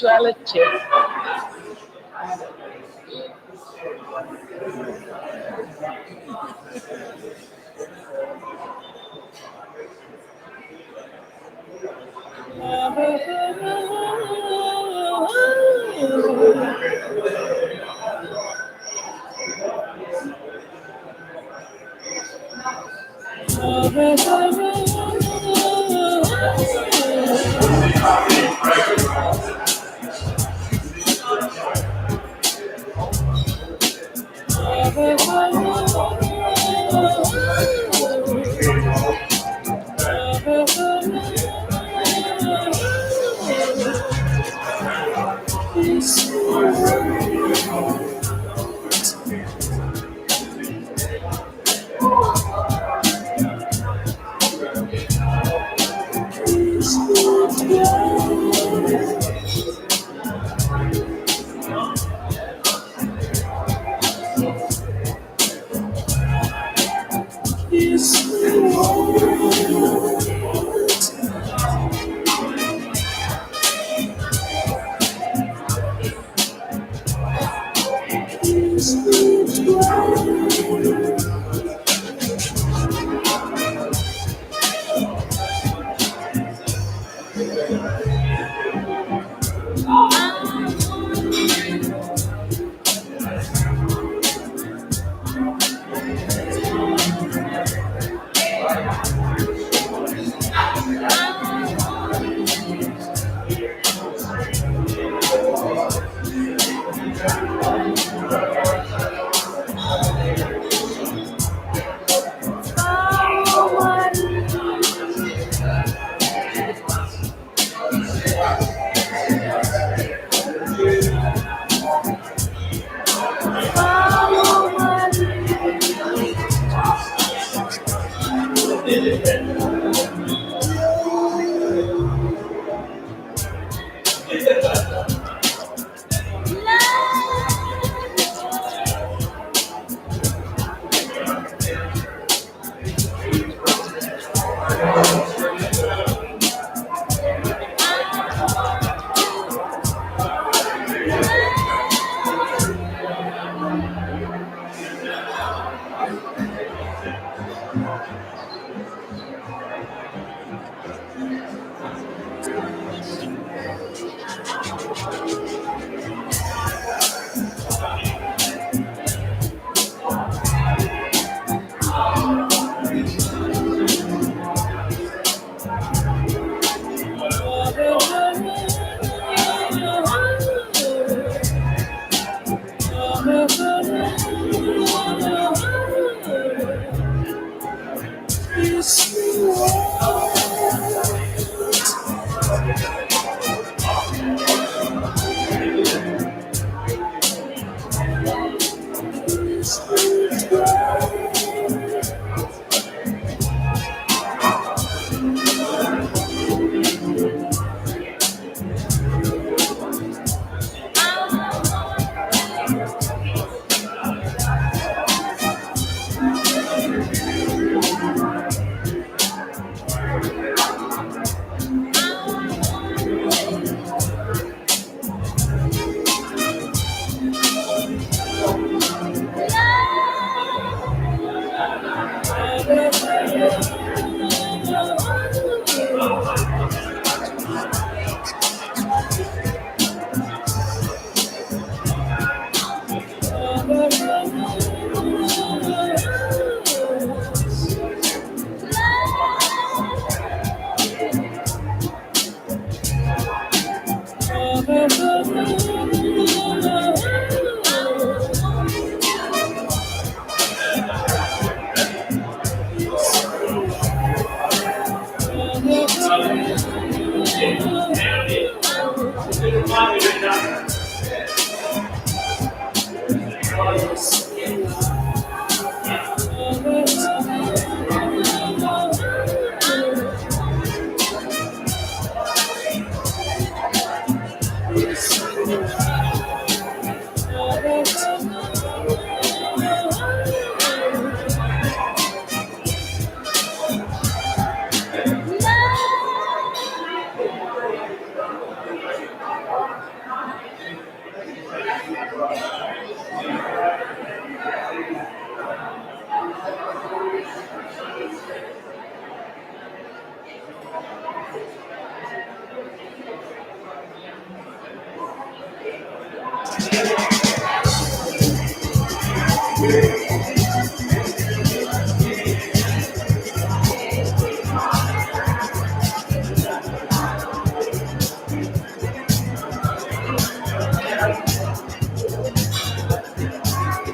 spirituality.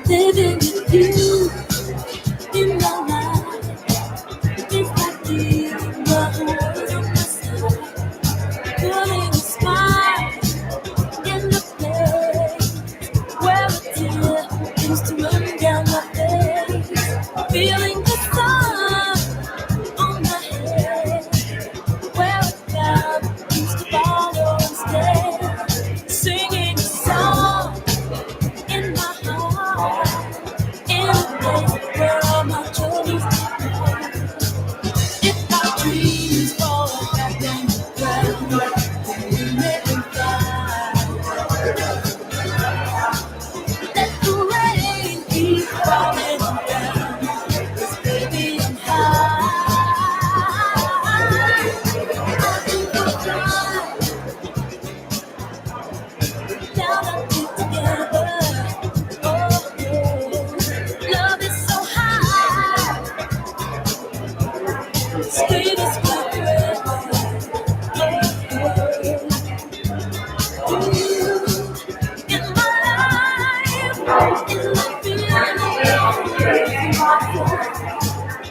Living with you in my life is like being the horse on my side, putting a smile in the place where a tear used to run down my face, feeling the sun on my head, where a cloud used to follow instead, singing a song in my heart, in a place where all my journeys begin. If our dreams fall back on the ground, then we make them fly. Let the rain keep falling down, 'cause baby I'm high. I think we'll fly down our feet together. Oh, yeah. Love is so high, stay this way forever. Oh, you in my life is like being alone.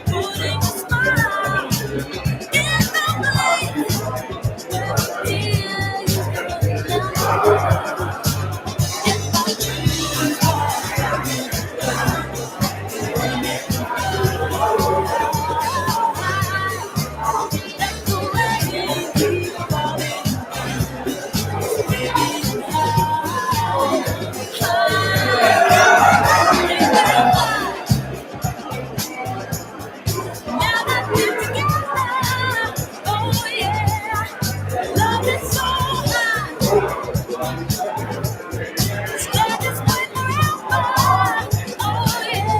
Putting a smile in the place where a tear used to run down. If our dreams fall let the rain keep falling, baby I'm high. Now that we're together, oh yeah, love is so high, stay this way forever. Oh yeah,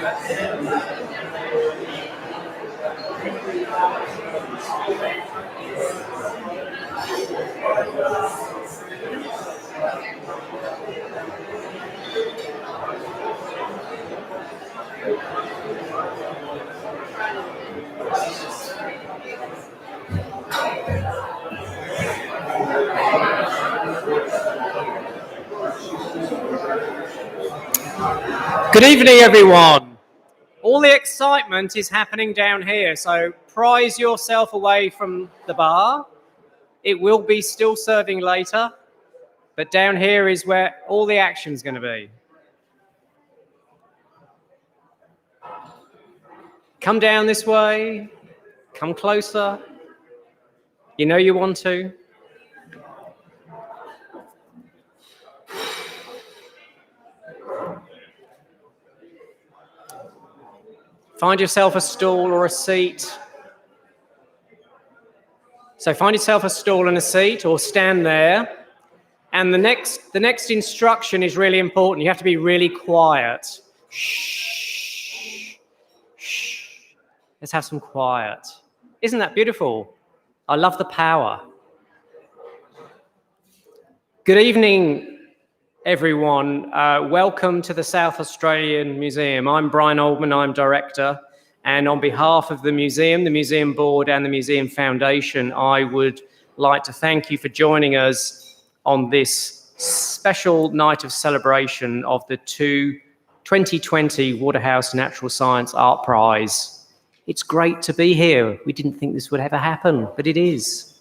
Good evening, everyone. All the excitement is happening down here, so prize yourself away from the bar. It will be still serving later, but down here is where all the action's going to be. Come down this way. Come closer. You know you want to. Find yourself a stool or a seat. So find yourself a stool and a seat, or stand there. And the next instruction is really important. You have to be really quiet. Shh. Shh. Let's have some quiet. Isn't that beautiful? I love the power. Good evening, everyone. Welcome to the South Australian Museum. I'm Brian Oldman, I'm director. And on behalf of the museum board and the Museum Foundation, I would like to thank you for joining us on this special night of celebration of the 2020 Waterhouse Natural Science Art Prize. It's great to be here. We didn't think this would ever happen, but it is.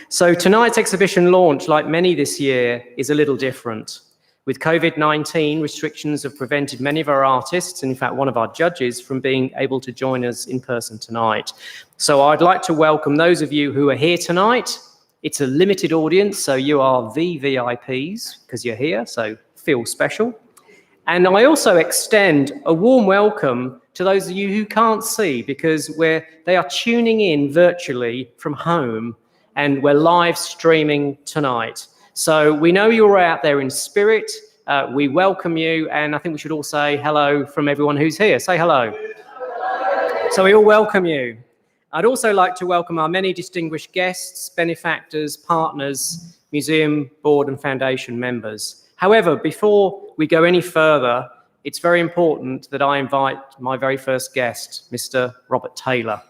So tonight's exhibition launch, like many this year, is a little different. With COVID-19, restrictions have prevented many of our artists, and in fact one of our judges, from being able to join us in person tonight. So I'd like to welcome those of you who are here tonight. It's a limited audience, so you are VVIPs because you're here, so feel special. And I also extend a warm welcome to those of you who can't see, because they are tuning in virtually from home, and we're live streaming tonight. So we know you're out there in spirit. We welcome you, and I think we should all say hello from everyone who's here. Say hello. So we all welcome you. I'd also like to welcome our many distinguished guests, benefactors, partners, museum board and foundation members. However, before we go any further, it's very important that I invite my very first guest, Mr. Robert Taylor,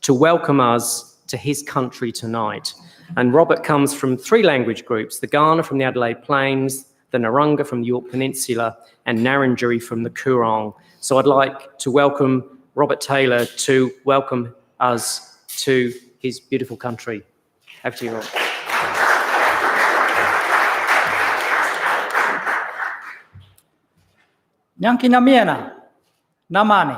to welcome us to his country tonight. And Robert comes from 3 language groups: the Kaurna from the Adelaide Plains, the Narungga from the Yorke Peninsula, and Narrandjeri from the Coorong. So I'd like to welcome Robert Taylor to welcome us to his beautiful country. Over to you, Robert. Nyanki namiena, namani,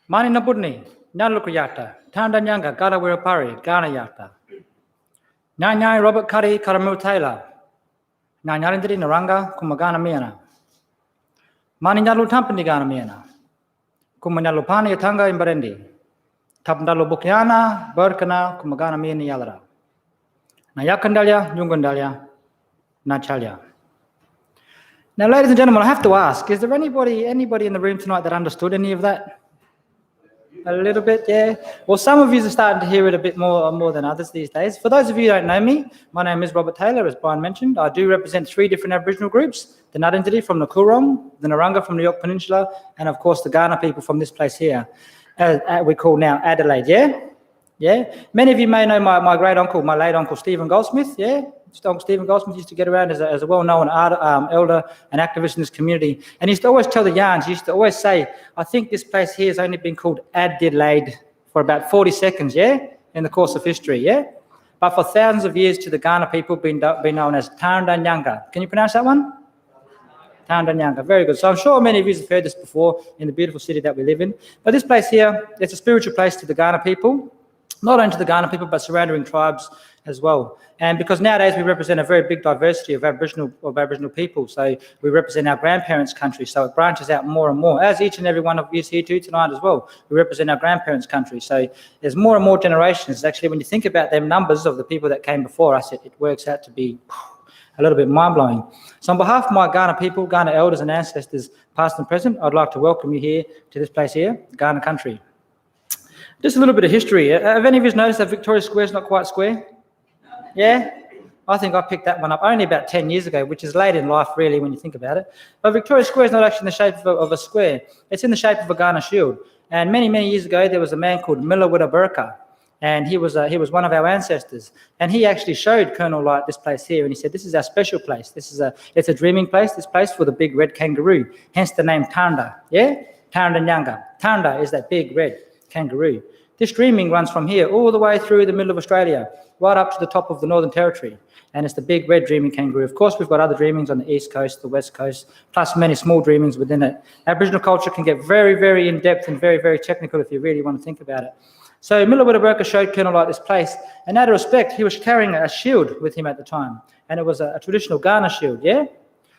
mani nabudni, nalukuyata, tanda nyanga, gada wirapari, gana yata. Nyanyai Robert Kari Karamu Taylor, Nyanyarindri Naranga, Kumagana miena. Mani nyalu tampani gana miena. Kumanalupani Yatanga imbarendi. Tapndalo Bukiana, Burkana, Kumagana miena yalara. Nayakandalia, Yungandalia, Nachalya. Now, ladies and gentlemen, I have to ask, is there anybody in the room tonight that understood any of that? A little bit, yeah? Well, some of you are starting to hear it a bit more than others these days. For those of you who don't know me, my name is Robert Taylor, as Brian mentioned. I do represent 3 different Aboriginal groups: the Narrandjeri from the Coorong, the Narungga from the Yorke Peninsula, and of course the Kaurna people from this place here, we call now Adelaide, yeah? Yeah? Many of you may know my great uncle, my late uncle Stephen Goldsmith, yeah? Uncle Stephen Goldsmith used to get around as a well-known elder and activist in this community. And he used to always tell the yarns. He used to always say, I think this place here has only been called Adelaide for about 40 seconds, yeah? In the course of history, yeah? But for thousands of years to the Kaurna people, been known as Tarndanyanga. Can you pronounce that one? Tarndanyanga, very good. So I'm sure many of you have heard this before in the beautiful city that we live in. But this place here, it's a spiritual place to the Kaurna people. Not only to the Kaurna people, but surrounding tribes as well. And because nowadays we represent a very big diversity of Aboriginal people, so we represent our grandparents' country, so it branches out more and more, as each and every one of you is here too tonight as well. We represent our grandparents' country, so there's more and more generations. Actually, when you think about them numbers of the people that came before us, it works out to be a little bit mind-blowing. So on behalf of my Kaurna people, Kaurna elders and ancestors, past and present, I'd like to welcome you here to this place here, Ghana country. Just a little bit of history. Have any of you noticed that Victoria Square is not quite square? Yeah? I think I picked that one up only about 10 years ago, which is late in life, really, when you think about it. But Victoria Square is not actually in the shape of a square. It's in the shape of a Ghana shield. And many, many years ago, there was a man called Miller Witterberka, and he was one of our ancestors. And he actually showed Colonel Light this place here, and he said, this is our special place. It's a dreaming place, this place for the big red kangaroo, hence the name Tanda, yeah? Tanda Nyanga. Tanda is that big red kangaroo. This dreaming runs from here all the way through the middle of Australia, right up to the top of the Northern Territory. And it's the big red dreaming kangaroo. Of course, we've got other dreamings on the east coast, the west coast, plus many small dreamings within it. Aboriginal culture can get very, very in-depth and very, very technical if you really want to think about it. So Miller Witterberka showed Colonel Light this place, and out of respect, he was carrying a shield with him at the time, and it was a traditional Ghana shield, yeah?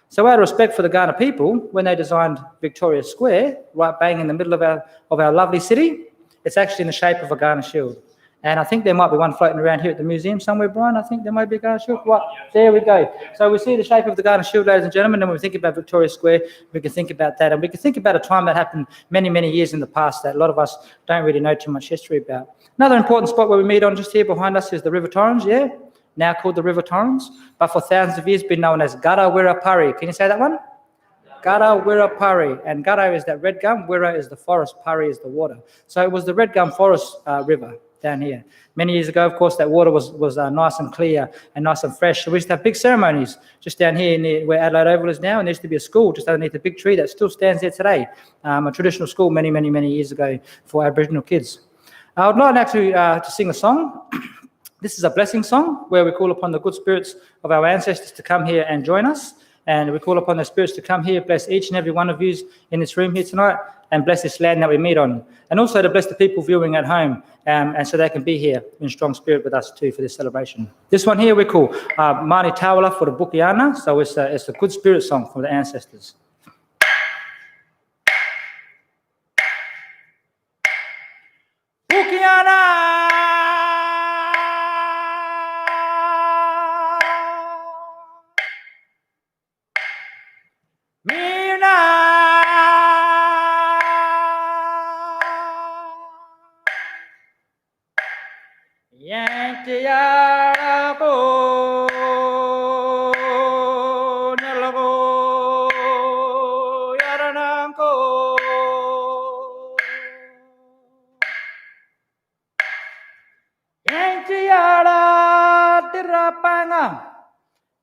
So out of respect for the Ghana people, when they designed Victoria Square, right bang in the middle of our lovely city, it's actually in the shape of a Ghana shield. And I think there might be one floating around here at the museum somewhere, Brian. I think there might be a Ghana shield. Right, there we go. So we see the shape of the Ghana shield, ladies and gentlemen, and when we think about Victoria Square, we can think about that. And we can think about a time that happened many, many years in the past that a lot of us don't really know too much history about. Another important spot where we meet on just here behind us is the River Torrens, yeah? Now called the River Torrens, but for thousands of years been known as Garawira Pari. Can you say that one? Garawira Pari. And Gara is that red gum, Wira is the forest, Pari is the water. So it was the red gum forest river down here. Many years ago, of course, that water was nice and clear and nice and fresh. So we used to have big ceremonies just down here near where Adelaide Oval is now, and there used to be a school just underneath a big tree that still stands there today, a traditional school many, many, many years ago for Aboriginal kids. I would like actually to sing a song. This is a blessing song where we call upon the good spirits of our ancestors to come here and join us. And we call upon the spirits to come here, bless each and every one of you in this room here tonight, and bless this land that we meet on. And also to bless the people viewing at home, and so they can be here in strong spirit with us too for this celebration. This one here we call Mani Tawala for the Bukiana, so it's a good spirit song from the ancestors. Bukiana!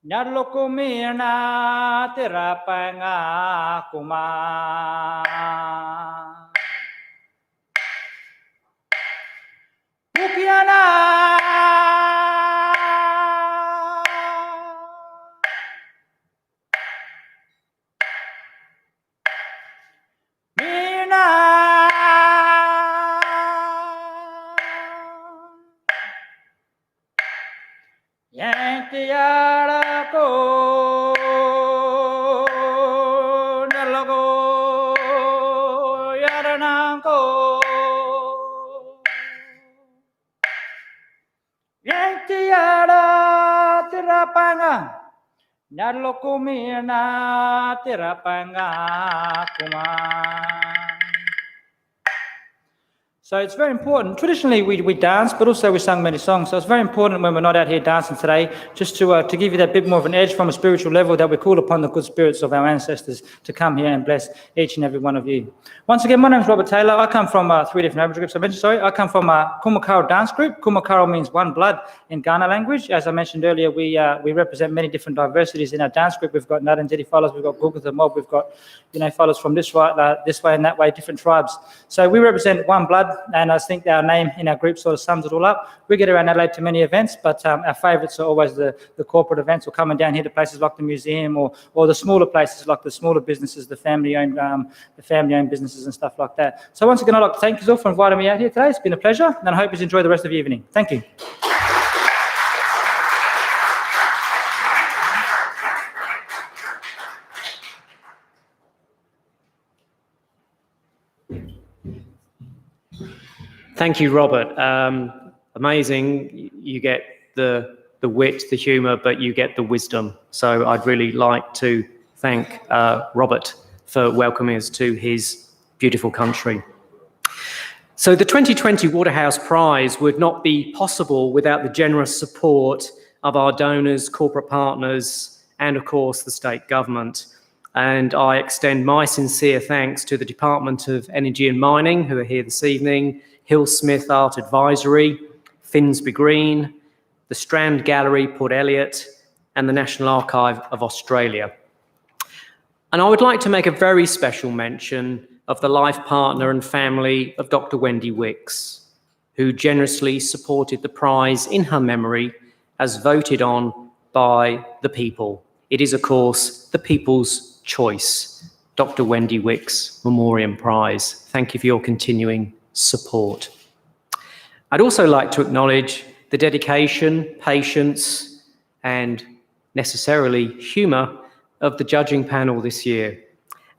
Nyalokumina terapanga kuma Bukiana Mina Yantiara Nyalokumina terapanga kuma. So it's very important. Traditionally, we dance, but also we sung many songs. So it's very important when we're not out here dancing today, just to give you that bit more of an edge from a spiritual level, that we call upon the good spirits of our ancestors to come here and bless each and every one of you. Once again, my name is Robert Taylor. I come from 3 different Aboriginal groups. I mentioned, I come from a Kumakaro dance group. Kumakaro means one blood in Ghana language. As I mentioned earlier, we represent many different diversities in our dance group. We've got Narandjeri fellows, we've got Gugutha Mob, we've got fellows from this way and that way, different tribes. So we represent one blood. And I think our name in our group sort of sums it all up. We get around Adelaide to many events, but our favourites are always the corporate events, or coming down here to places like the museum, or the smaller places like the smaller businesses, the family-owned businesses and stuff like that. So once again, I'd like to thank you all for inviting me out here today. It's been a pleasure, and I hope you enjoy the rest of the evening. Thank you. Thank you, Robert. Amazing. You get the wit, the humour, but you get the wisdom. So I'd really like to thank Robert for welcoming us to his beautiful country. So the 2020 Waterhouse Prize would not be possible without the generous support of our donors, corporate partners, and of course the state government. And I extend my sincere thanks to the Department of Energy and Mining, who are here this evening, Hill Smith Art Advisory, Finsbury Green, the Strand Gallery, Port Elliot, and the National Archive of Australia. And I would like to make a very special mention of the life partner and family of Dr. Wendy Wicks, who generously supported the prize in her memory as voted on by the people. It is, of course, the people's choice. Dr. Wendy Wicks Memoriam Prize. Thank you for your continuing support. I'd also like to acknowledge the dedication, patience, and necessarily humour of the judging panel this year.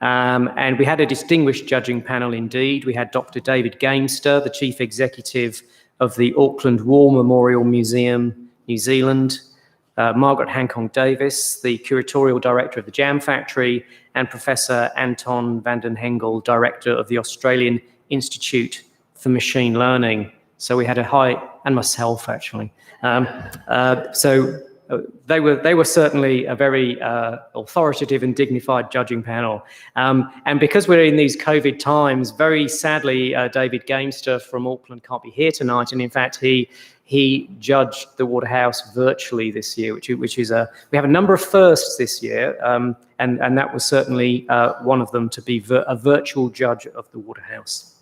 And we had a distinguished judging panel indeed. We had Dr. David Gamester, the Chief Executive of the Auckland War Memorial Museum, New Zealand, Margaret Hancock Davis, the Curatorial Director of the Jam Factory, and Professor Anton van den Hengel, Director of the Australian Institute for Machine Learning. So we had and myself actually. They were certainly a very authoritative and dignified judging panel. And because we're in these COVID times, very sadly, David Gamester from Auckland can't be here tonight. And in fact, he judged the Waterhouse virtually this year, which is we have a number of firsts this year. And that was certainly one of them, to be a virtual judge of the Waterhouse.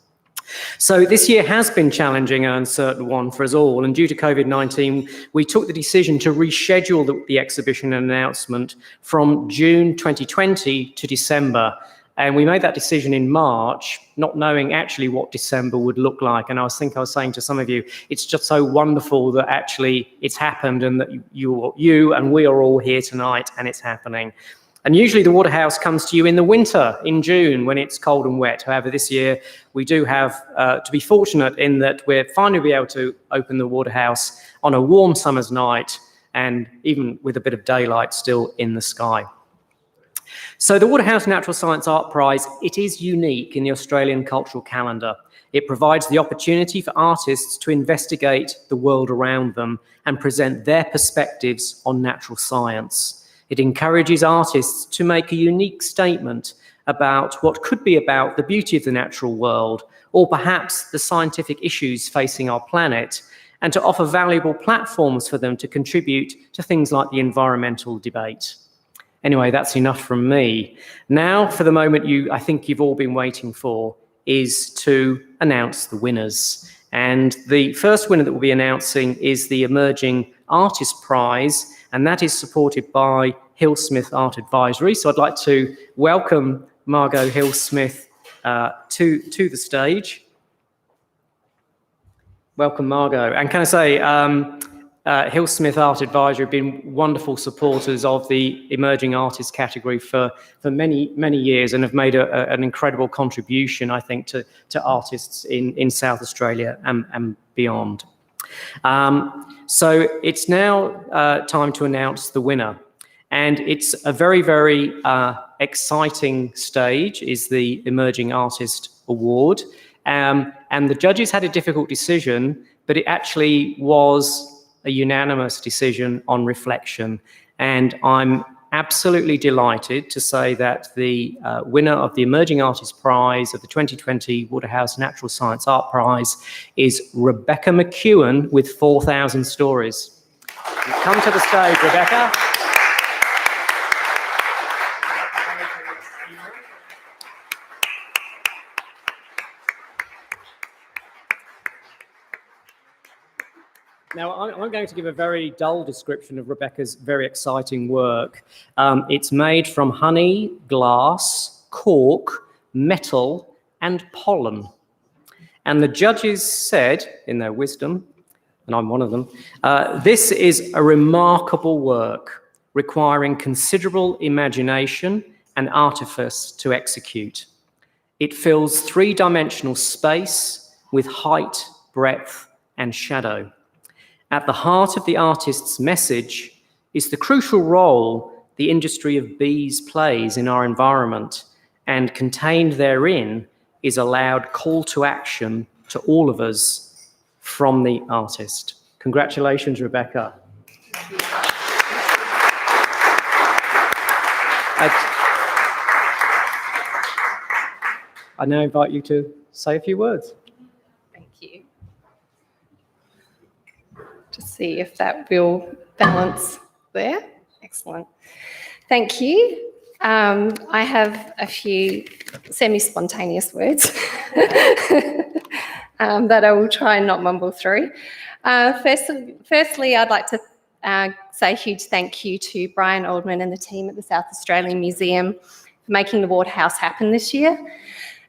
So this year has been challenging and uncertain one for us all, and due to COVID-19, we took the decision to reschedule the exhibition and announcement from June 2020 to December. And we made that decision in March, not knowing actually what December would look like. And I was saying to some of you, it's just so wonderful that actually it's happened, and that you and we are all here tonight, and it's happening. And usually the Waterhouse comes to you in the winter, in June, when it's cold and wet. However, this year we do have to be fortunate in that we're finally be able to open the Waterhouse on a warm summer's night, and even with a bit of daylight still in the sky. So the Waterhouse Natural Science Art Prize, it is unique in the Australian cultural calendar. It provides the opportunity for artists to investigate the world around them and present their perspectives on natural science. It encourages artists to make a unique statement about what could be about the beauty of the natural world, or perhaps the scientific issues facing our planet, and to offer valuable platforms for them to contribute to things like the environmental debate. Anyway, that's enough from me. Now, for the moment I think you've all been waiting for, is to announce the winners. And the first winner that we'll be announcing is the Emerging Artist Prize, and that is supported by Hill Smith Art Advisory. So I'd like to welcome Margot Hill Smith to the stage. Welcome, Margot. And can I say, Hill Smith Art Advisory have been wonderful supporters of the emerging artist category for many, many years, and have made an incredible contribution, I think, to artists in South Australia and beyond. So it's now time to announce the winner. And it's a very, very exciting stage, is the Emerging Artist Award. And the judges had a difficult decision, but it actually was a unanimous decision on reflection. And I'm absolutely delighted to say that the winner of the Emerging Artist Prize of the 2020 Waterhouse Natural Science Art Prize is Rebecca McEwen with 4,000 Stories. Come to the stage, Rebecca. Now, I'm going to give a very dull description of Rebecca's very exciting work. It's made from honey, glass, cork, metal, and pollen. And the judges said, in their wisdom, and I'm one of them, this is a remarkable work requiring considerable imagination and artifice to execute. It fills three-dimensional space with height, breadth, and shadow. At the heart of the artist's message is the crucial role the industry of bees plays in our environment, and contained therein is a loud call to action to all of us from the artist. Congratulations, Rebecca. I now invite you to say a few words. Thank you. Just see if that will balance there. Excellent. Thank you. I have a few semi-spontaneous words that I will try and not mumble through. Firstly, I'd like to say a huge thank you to Brian Oldman and the team at the South Australian Museum for making the Waterhouse happen this year.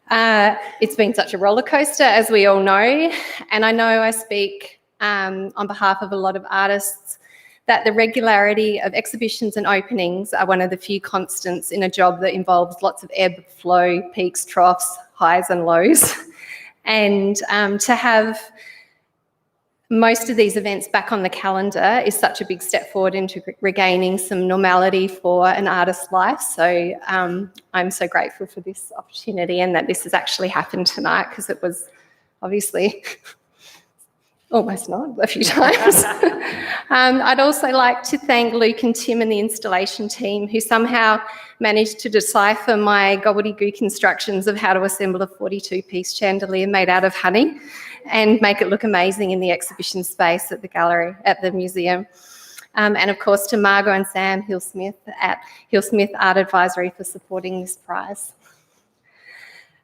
It's been such a roller coaster, as we all know, and I know I speak on behalf of a lot of artists that the regularity of exhibitions and openings are one of the few constants in a job that involves lots of ebb, flow, peaks, troughs, highs and lows. And to have most of these events back on the calendar is such a big step forward into regaining some normality for an artist's life. So I'm so grateful for this opportunity and that this has actually happened tonight, because it was obviously almost not a few times. I'd also like to thank Luke and Tim and the installation team, who somehow managed to decipher my gobbledygook instructions of how to assemble a 42-piece chandelier made out of honey and make it look amazing in the exhibition space at the gallery, at the museum. And of course to Margot and Sam Hill-Smith at Hill-Smith Art Advisory for supporting this prize.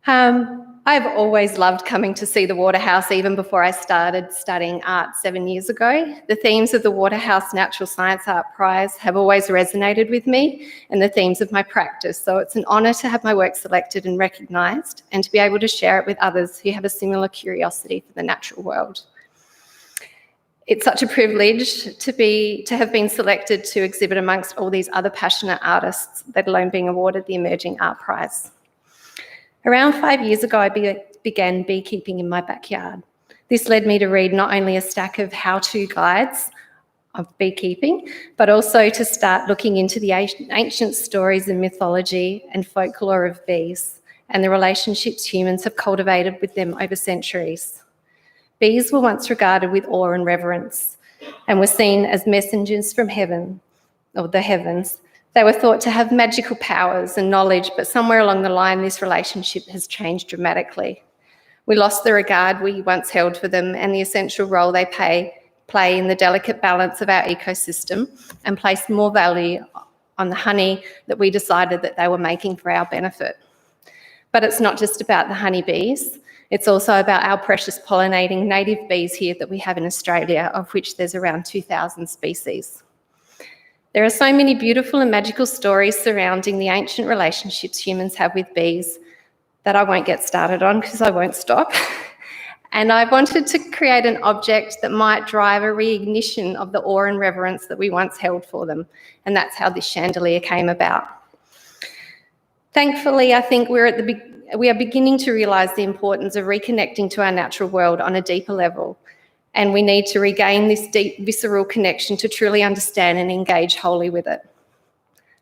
I've always loved coming to see the Waterhouse, even before I started studying art 7 years ago. The themes of the Waterhouse Natural Science Art Prize have always resonated with me, and the themes of my practice. So it's an honour to have my work selected and recognised, and to be able to share it with others who have a similar curiosity for the natural world. It's such a privilege to have been selected to exhibit amongst all these other passionate artists, let alone being awarded the Emerging Art Prize. Around 5 years ago, I began beekeeping in my backyard. This led me to read not only a stack of how-to guides of beekeeping, but also to start looking into the ancient stories and mythology and folklore of bees and the relationships humans have cultivated with them over centuries. Bees were once regarded with awe and reverence and were seen as messengers from heaven, or the heavens. They were thought to have magical powers and knowledge, but somewhere along the line, this relationship has changed dramatically. We lost the regard we once held for them and the essential role they play in the delicate balance of our ecosystem, and placed more value on the honey that we decided that they were making for our benefit. But it's not just about the honeybees. It's also about our precious pollinating native bees here that we have in Australia, of which there's around 2,000 species. There are so many beautiful and magical stories surrounding the ancient relationships humans have with bees that I won't get started on because I won't stop. And I wanted to create an object that might drive a reignition of the awe and reverence that we once held for them. And that's how this chandelier came about. Thankfully, I think we are beginning to realise the importance of reconnecting to our natural world on a deeper level. And we need to regain this deep, visceral connection to truly understand and engage wholly with it.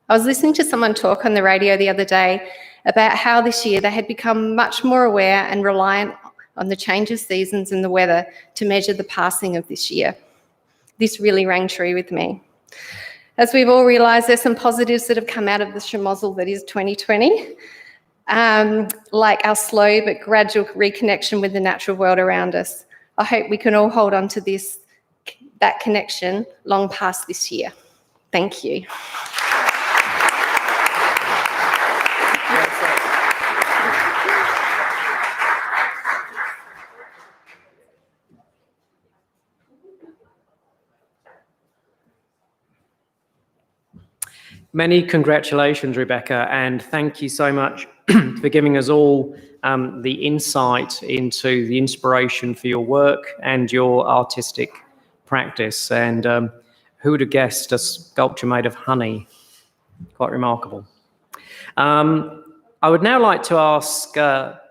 I was listening to someone talk on the radio the other day about how this year they had become much more aware and reliant on the change of seasons and the weather to measure the passing of this year. This really rang true with me. As we've all realised, there's some positives that have come out of the schmozzle that is 2020, like our slow but gradual reconnection with the natural world around us. I hope we can all hold on to that connection long past this year. Thank you. Many congratulations, Rebecca, and thank you so much for giving us all the insight into the inspiration for your work and your artistic practice. And who would have guessed a sculpture made of honey? Quite remarkable. I would now like to ask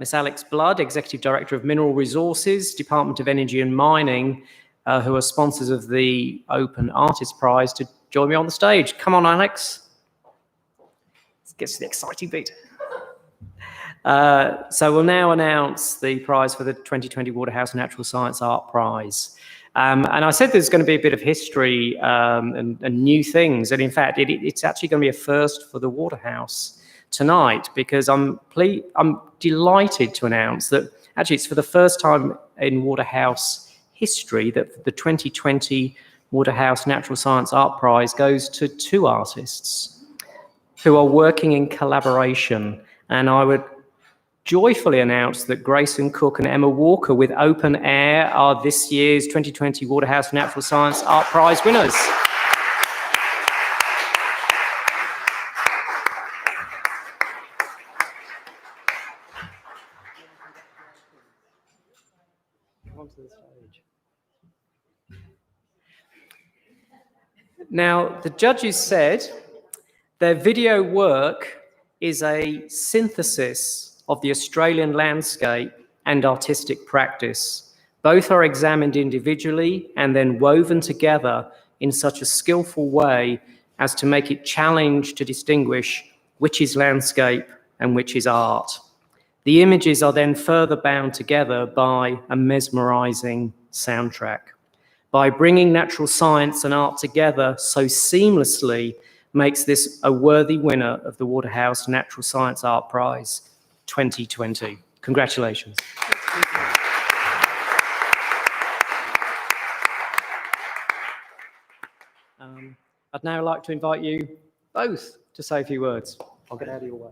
Miss Alex Blood, Executive Director of Mineral Resources, Department of Energy and Mining, who are sponsors of the Open Artist Prize, to join me on the stage. Come on, Alex. Let's get to the exciting bit. So we'll now announce the prize for the 2020 Waterhouse Natural Science Art Prize. And I said there's going to be a bit of history and new things. And in fact, it's actually going to be a first for the Waterhouse tonight, because I'm delighted to announce that actually it's for the first time in Waterhouse history that the 2020 Waterhouse Natural Science Art Prize goes to two artists who are working in collaboration. And I would joyfully announce that Grayson Cook and Emma Walker with Open Air are this year's 2020 Waterhouse Natural Science Art Prize winners. Now, the judges said their video work is a synthesis of the Australian landscape and artistic practice. Both are examined individually and then woven together in such a skillful way as to make it challenge to distinguish which is landscape and which is art. The images are then further bound together by a mesmerizing soundtrack. By bringing natural science and art together so seamlessly makes this a worthy winner of the Waterhouse Natural Science Art Prize 2020. Congratulations. I'd now like to invite you both to say a few words. I'll get out of your way.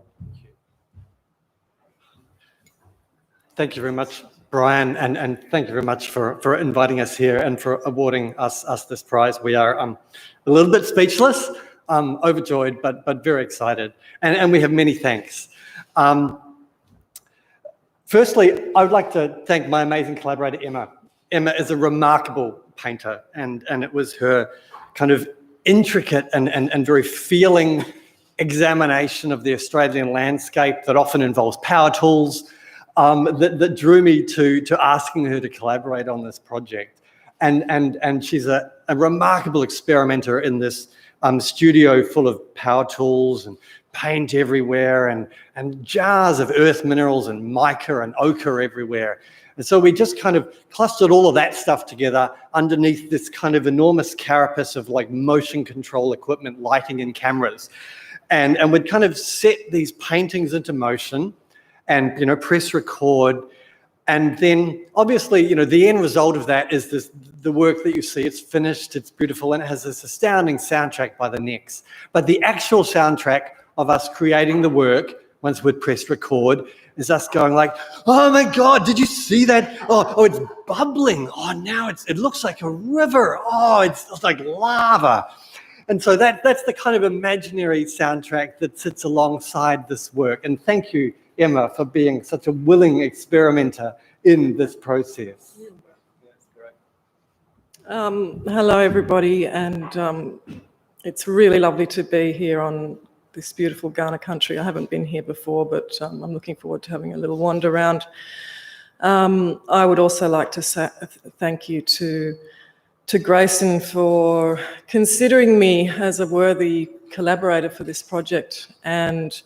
Thank you very much, Brian, and thank you very much for inviting us here and for awarding us this prize. We are a little bit speechless, overjoyed, but very excited, and we have many thanks. Firstly, I would like to thank my amazing collaborator, Emma. Emma is a remarkable painter, and it was her kind of intricate and very feeling examination of the Australian landscape that often involves power tools that drew me to asking her to collaborate on this project. And she's a remarkable experimenter in this studio full of power tools and paint everywhere and jars of earth minerals and mica and ochre everywhere. And so we just kind of clustered all of that stuff together underneath this kind of enormous carapace of like motion control equipment, lighting and cameras. And we'd kind of set these paintings into motion and, you know, press record. And then obviously, you know, the end result of that is the work that you see. It's finished, it's beautiful, and it has this astounding soundtrack by the necks. But the actual soundtrack of us creating the work, once we'd pressed record, is us going like, oh my God, did you see that? Oh, it's bubbling. Oh, now it looks like a river. Oh, it's like lava. And so that's the kind of imaginary soundtrack that sits alongside this work. And thank you, Emma, for being such a willing experimenter in this process. Hello, everybody, and it's really lovely to be here on this beautiful Ghana country. I haven't been here before, but I'm looking forward to having a little wander around. I would also like to say thank you to Grayson for considering me as a worthy collaborator for this project. And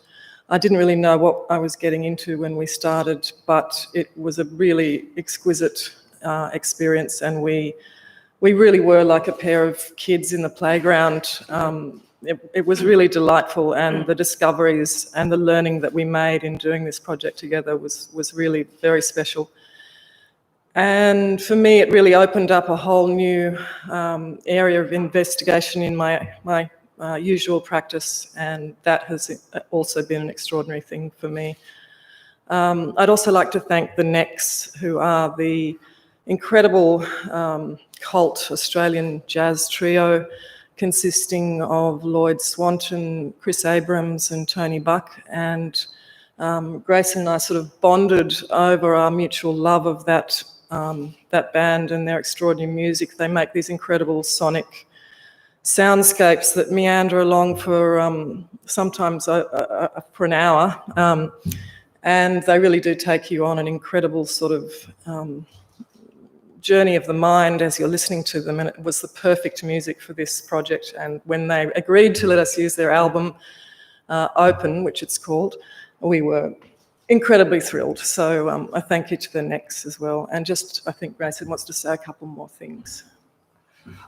I didn't really know what I was getting into when we started, but it was a really exquisite experience, and we really were like a pair of kids in the playground. It was really delightful, and the discoveries and the learning that we made in doing this project together was really very special. And for me, it really opened up a whole new area of investigation in my usual practice, and that has also been an extraordinary thing for me. I'd also like to thank the Necks, who are the incredible cult Australian jazz trio consisting of Lloyd Swanton, Chris Abrams and Tony Buck. And Grace and I sort of bonded over our mutual love of that band and their extraordinary music. They make these incredible sonic soundscapes that meander along for sometimes for an hour. And they really do take you on an incredible sort of journey of the mind as you're listening to them, and it was the perfect music for this project. And when they agreed to let us use their album, Open, which it's called, we were incredibly thrilled. So a thank you to the Nex as well. And just, I think Grayson wants to say a couple more things.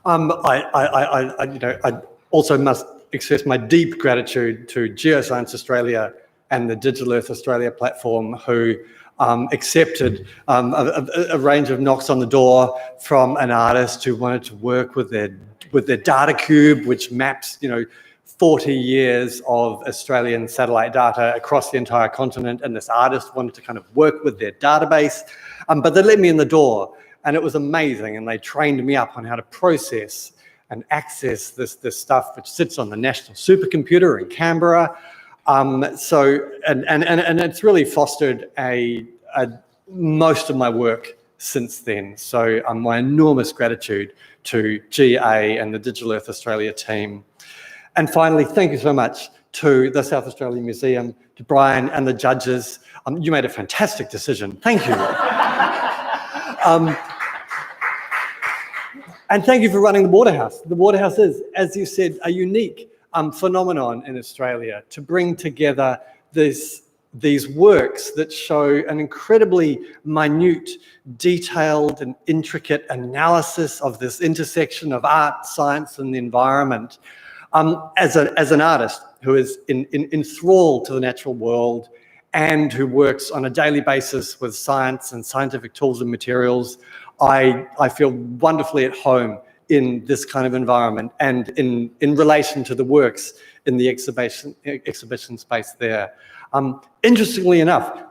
I also must express my deep gratitude to Geoscience Australia and the Digital Earth Australia platform, who accepted a range of knocks on the door from an artist who wanted to work with their data cube, which maps 40 years of Australian satellite data across the entire continent, and this artist wanted to kind of work with their database, but they let me in the door. And it was amazing, and they trained me up on how to process and access this stuff, which sits on the national supercomputer in Canberra. And it's really fostered most of my work since then. So my enormous gratitude to GA and the Digital Earth Australia team. And finally, thank you so much to the South Australian Museum, to Brian and the judges. You made a fantastic decision. Thank you. And thank you for running the Waterhouse. The Waterhouse is, as you said, a unique phenomenon in Australia to bring together these works that show an incredibly minute, detailed and intricate analysis of this intersection of art, science and the environment. As an artist who is enthralled to the natural world and who works on a daily basis with science and scientific tools and materials, I feel wonderfully at home in this kind of environment and in relation to the works in the exhibition space there. Interestingly enough,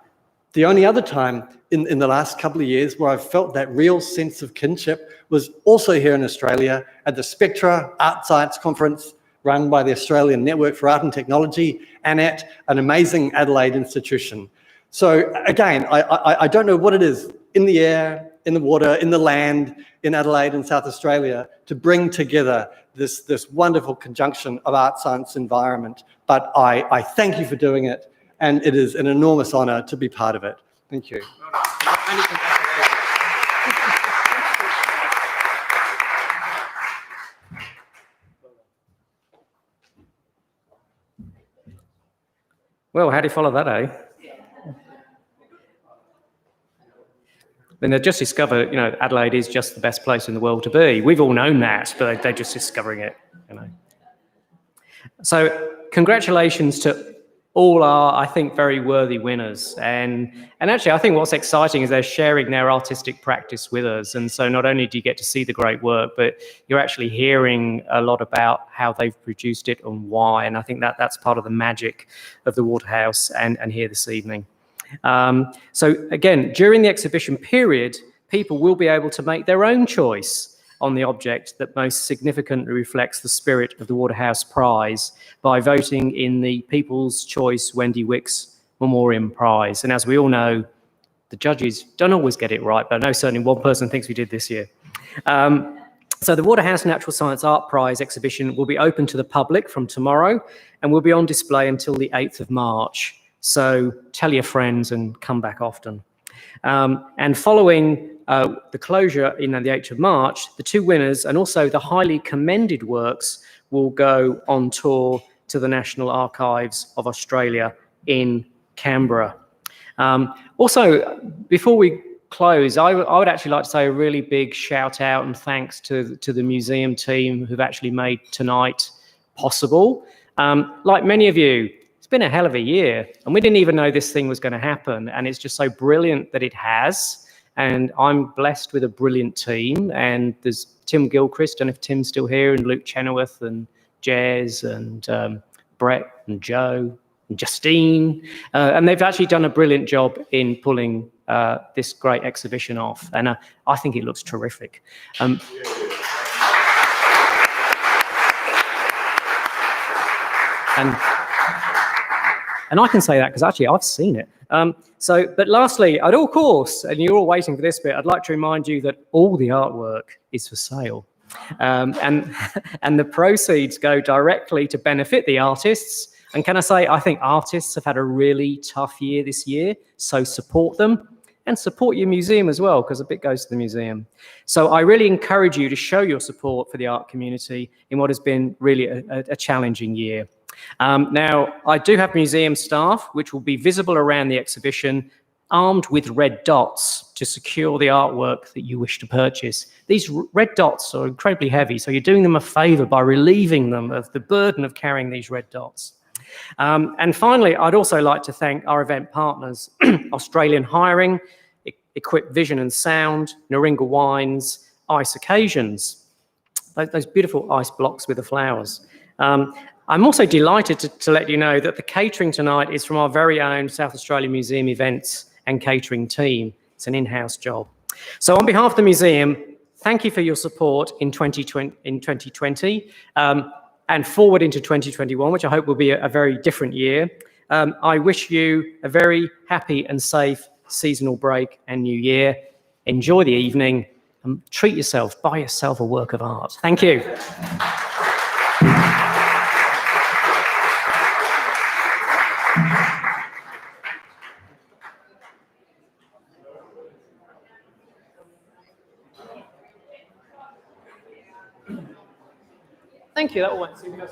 the only other time in the last couple of years where I've felt that real sense of kinship was also here in Australia at the Spectra Art Science Conference run by the Australian Network for Art and Technology and at an amazing Adelaide institution. So again, I don't know what it is in the air, in the water, in the land, in Adelaide and South Australia to bring together this wonderful conjunction of art, science, environment. But I thank you for doing it, and it is an enormous honour to be part of it. Thank you. Well, how do you follow that, eh? Then they just discovered, Adelaide is just the best place in the world to be. We've all known that, but they're just discovering it, So congratulations to all our, I think, very worthy winners. And actually, I think what's exciting is they're sharing their artistic practice with us. And so not only do you get to see the great work, but you're actually hearing a lot about how they've produced it and why. And I think that's part of the magic of the Waterhouse and here this evening. So again, during the exhibition period, people will be able to make their own choice on the object that most significantly reflects the spirit of the Waterhouse Prize by voting in the People's Choice Wendy Wicks Memoriam Prize. And as we all know, the judges don't always get it right, but I know certainly one person thinks we did this year. So the Waterhouse Natural Science Art Prize exhibition will be open to the public from tomorrow and will be on display until the 8th of March. So tell your friends and come back often. And following the closure in the 8th of March, the two winners and also the highly commended works will go on tour to the National Archives of Australia in Canberra. Also, before we close, I would actually like to say a really big shout out and thanks to the museum team who've actually made tonight possible. Like many of you, it's been a hell of a year, and we didn't even know this thing was going to happen, and it's just so brilliant that it has. And I'm blessed with a brilliant team, and there's Tim Gilchrist, and if Tim's still here, and Luke Chenoweth, and Jez, and Brett, and Joe, and Justine, and they've actually done a brilliant job in pulling this great exhibition off, and I think it looks terrific. And I can say that because actually I've seen it. But lastly, of course, and you're all waiting for this bit, I'd like to remind you that all the artwork is for sale. And the proceeds go directly to benefit the artists. And can I say, I think artists have had a really tough year this year, so support them and support your museum as well, because a bit goes to the museum. So I really encourage you to show your support for the art community in what has been really a challenging year. Now, I do have museum staff, which will be visible around the exhibition, armed with red dots to secure the artwork that you wish to purchase. These red dots are incredibly heavy, so you're doing them a favour by relieving them of the burden of carrying these red dots. And finally, I'd also like to thank our event partners, Australian Hiring, Equip Vision and Sound, Naringa Wines, Ice Occasions, those beautiful ice blocks with the flowers. I'm also delighted to let you know that the catering tonight is from our very own South Australia Museum events and catering team. It's an in-house job. So on behalf of the museum, thank you for your support in 2020 and forward into 2021, which I hope will be a very different year. I wish you a very happy and safe seasonal break and new year. Enjoy the evening and treat yourself, buy yourself a work of art. Thank you. Thank you, that all went smoothly.